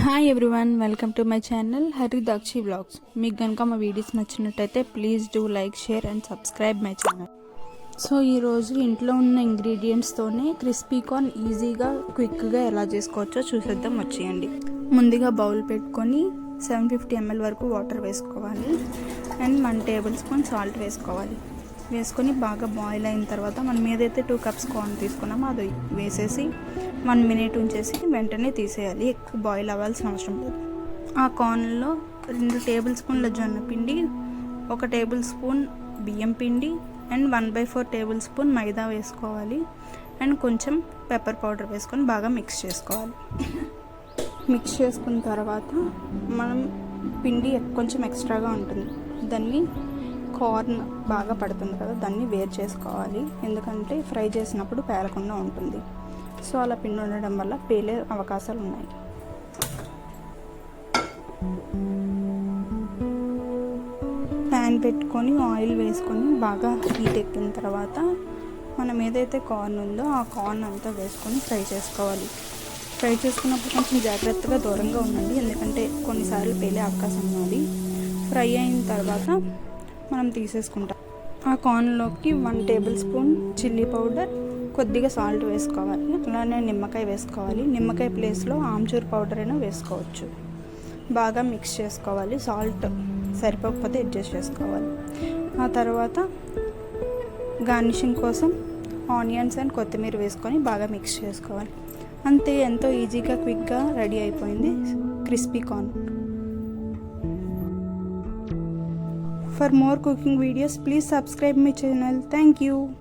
Hi everyone, welcome to my channel Hari Dakshi vlogs. మీకు కనుక మా వీడియోస్ నచ్చినట్టయితే please do like, share and subscribe my channel. So ఈరోజు ఇంట్లో ఉన్న ఇంగ్రీడియంట్స్తోనే క్రిస్పీ కార్న్ ఈజీగా క్విక్గా ఎలా చేసుకోవచ్చో చూసేద్దాం, వచ్చేయండి. ముందుగా బౌల్ పెట్టుకొని 750 ml వరకు వాటర్ వేసుకోవాలి అండ్ 1 టేబుల్ స్పూన్ సాల్ట్ వేసుకొని బాగా బాయిల్ అయిన తర్వాత మనం ఏదైతే 2 కప్స్ కార్న్ తీసుకున్నామో అది వేసేసి 1 మినిట్ ఉంచేసి వెంటనే తీసేయాలి. ఎక్కువ బాయిల్ అవ్వాల్సిన అవసరం లేదు. ఆ కార్న్లో 2 టేబుల్ స్పూన్ల జొన్న పిండి, 1 టేబుల్ స్పూన్ బియ్యం పిండి అండ్ 1/4 టేబుల్ స్పూన్ మైదా వేసుకోవాలి అండ్ కొంచెం పెప్పర్ పౌడర్ వేసుకొని బాగా మిక్స్ చేసుకోవాలి. మిక్స్ చేసుకున్న తర్వాత మనం పిండి కొంచెం ఎక్స్ట్రాగా ఉంటుంది, దాన్ని కార్న్ బాగా పడుతుంది కదా, దాన్ని వేరు చేసుకోవాలి. ఎందుకంటే ఫ్రై చేసినప్పుడు పేలకుండా ఉంటుంది. సో అలా పిండి ఉండడం వల్ల పేలే అవకాశాలు ఉన్నాయి. ప్యాన్ పెట్టుకొని ఆయిల్ వేసుకొని బాగా హీట్ ఎక్కిన తర్వాత మనం ఏదైతే కార్న్ ఉందో ఆ కార్న్ అంతా వేసుకొని ఫ్రై చేసుకోవాలి. ఫ్రై చేసుకున్నప్పుడు కొంచెం జాగ్రత్తగా దూరంగా ఉండండి, ఎందుకంటే కొన్నిసార్లు పేలే అవకాశం ఉన్నది. ఫ్రై అయిన తర్వాత మనం తీసేసుకుంటాం. ఆ కార్న్లోకి 1 టేబుల్ స్పూన్ చిల్లీ పౌడర్, కొద్దిగా సాల్ట్ వేసుకోవాలి. అలానే నిమ్మకాయ వేసుకోవాలి. నిమ్మకాయ ప్లేస్లో ఆమ్చూర్ పౌడర్ అయినా వేసుకోవచ్చు. బాగా మిక్స్ చేసుకోవాలి. సాల్ట్ సరిపోకపోతే అడ్జస్ట్ చేసుకోవాలి. ఆ తర్వాత గార్నిషింగ్ కోసం ఆనియన్స్ అండ్ కొత్తిమీర వేసుకొని బాగా మిక్స్ చేసుకోవాలి. అంతే, ఎంతో ఈజీగా క్విక్గా రెడీ అయిపోయింది crispy corn. For more cooking videos, please subscribe my channel. Thank you.